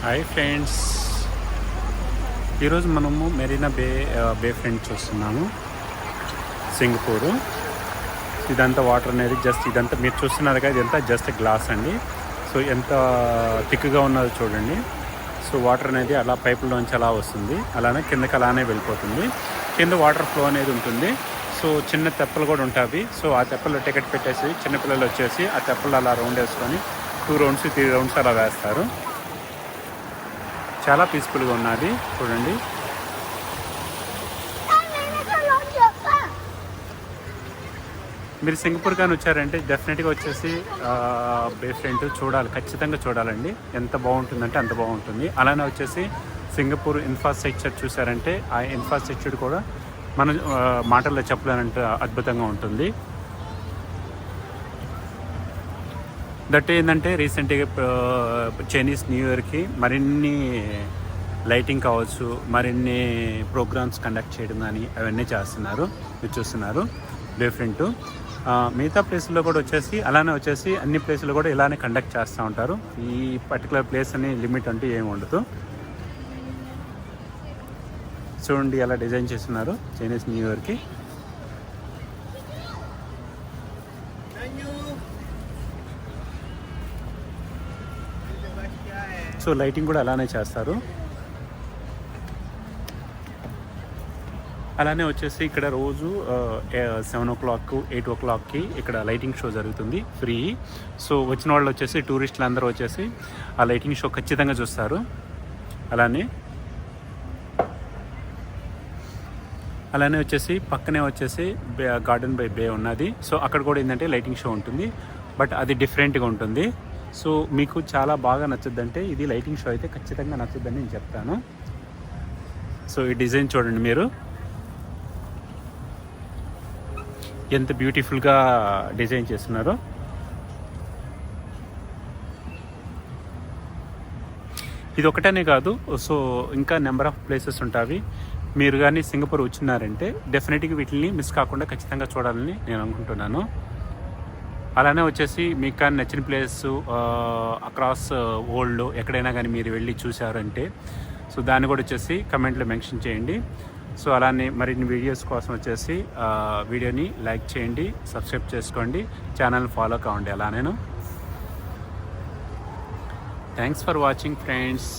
Hi friends, ఈరోజు మనము మెరీనా బే front చూస్తున్నాము. సింగపూరు. ఇదంతా వాటర్ అనేది జస్ట్ ఇదంతా మీరు చూస్తున్నారు కదా, ఇదంతా జస్ట్ గ్లాస్ అండి. సో ఎంత థిక్గా ఉన్నదో చూడండి. సో వాటర్ అనేది అలా పైపుల్లోంచి అలా వస్తుంది, అలానే కిందకి అలానే వెళ్ళిపోతుంది. కింద వాటర్ ఫ్లో అనేది ఉంటుంది. సో చిన్న తెప్పలు కూడా ఉంటాయి. సో ఆ తెప్పల్లో టికెట్ పెట్టేసి చిన్నపిల్లలు వచ్చేసి ఆ తెప్పలు అలా రౌండ్ వేసుకొని 2 రౌండ్స్ 3 రౌండ్స్ అలా వేస్తారు. చాలా పీస్ఫుల్గా ఉన్నది చూడండి. మీరు సింగపూర్ కానీ వచ్చారంటే డెఫినెట్గా వచ్చేసి బే ఫ్రంట్ చూడాలి, ఖచ్చితంగా చూడాలండి. ఎంత బాగుంటుందంటే అంత బాగుంటుంది. అలానే వచ్చేసి సింగపూర్ ఇన్ఫ్రాస్ట్రక్చర్ చూసారంటే ఆ ఇన్ఫ్రాస్ట్రక్చర్ కూడా మన మాటల్లో చెప్పలేనంటే అద్భుతంగా ఉంటుంది. దట్ ఏంటంటే రీసెంట్గా చైనీస్ న్యూ ఇయర్కి మరిన్ని లైటింగ్ కావచ్చు, మరిన్ని ప్రోగ్రామ్స్ కండక్ట్ చేయడం కానీ అవన్నీ చేస్తున్నారు. మీరు చూస్తున్నారు బే ఫ్రంట్. మిగతా ప్లేస్లో కూడా వచ్చేసి అలానే వచ్చేసి అన్ని ప్లేసులు కూడా ఇలానే కండక్ట్ చేస్తూ ఉంటారు. ఈ పర్టికులర్ ప్లేస్ అని లిమిట్ అంటూ ఏమి ఉండదు. చూడండి ఎలా డిజైన్ చేస్తున్నారు చైనీస్ న్యూ ఇయర్కి. సో లైటింగ్ కూడా అలానే చేస్తారు. అలానే వచ్చేసి ఇక్కడ రోజు 7 o'clock 8 o'clockకి ఇక్కడ లైటింగ్ షో జరుగుతుంది, ఫ్రీ. సో వచ్చిన వాళ్ళు వచ్చేసి టూరిస్టులు అందరూ వచ్చేసి ఆ లైటింగ్ షో ఖచ్చితంగా చూస్తారు. అలానే వచ్చేసి పక్కనే వచ్చేసి గార్డెన్ బై బే ఉన్నది. సో అక్కడ కూడా ఏంటంటే లైటింగ్ షో ఉంటుంది, బట్ అది డిఫరెంట్గా ఉంటుంది. సో మీకు చాలా బాగా నచ్చుద్దంటే ఇది లైటింగ్ షో అయితే ఖచ్చితంగా నచ్చుద్దని నేను చెప్తాను. సో ఈ డిజైన్ చూడండి మీరు, ఎంత బ్యూటిఫుల్గా డిజైన్ చేస్తున్నారో. ఇది ఒకటనే కాదు, సో ఇంకా నెంబర్ ఆఫ్ ప్లేసెస్ ఉంటాయి. మీరు కానీ సింగపూర్ వచ్చినారంటే డెఫినెట్గా వీటిని మిస్ కాకుండా ఖచ్చితంగా చూడాలని నేను అనుకుంటున్నాను. అలానే వచ్చేసి మీకు కానీ నచ్చిన ప్లేస్ అక్రాస్ వరల్డ్ ఎక్కడైనా కానీ మీరు వెళ్ళి చూసారంటే సో దాన్ని కూడా వచ్చేసి కమెంట్లో మెన్షన్ చేయండి. సో అలానే మరిన్ని వీడియోస్ కోసం వచ్చేసి వీడియోని లైక్ చేయండి, సబ్స్క్రైబ్ చేసుకోండి, ఛానల్ ఫాలో కావండి. అలానే థ్యాంక్స్ ఫర్ వాచింగ్ ఫ్రెండ్స్.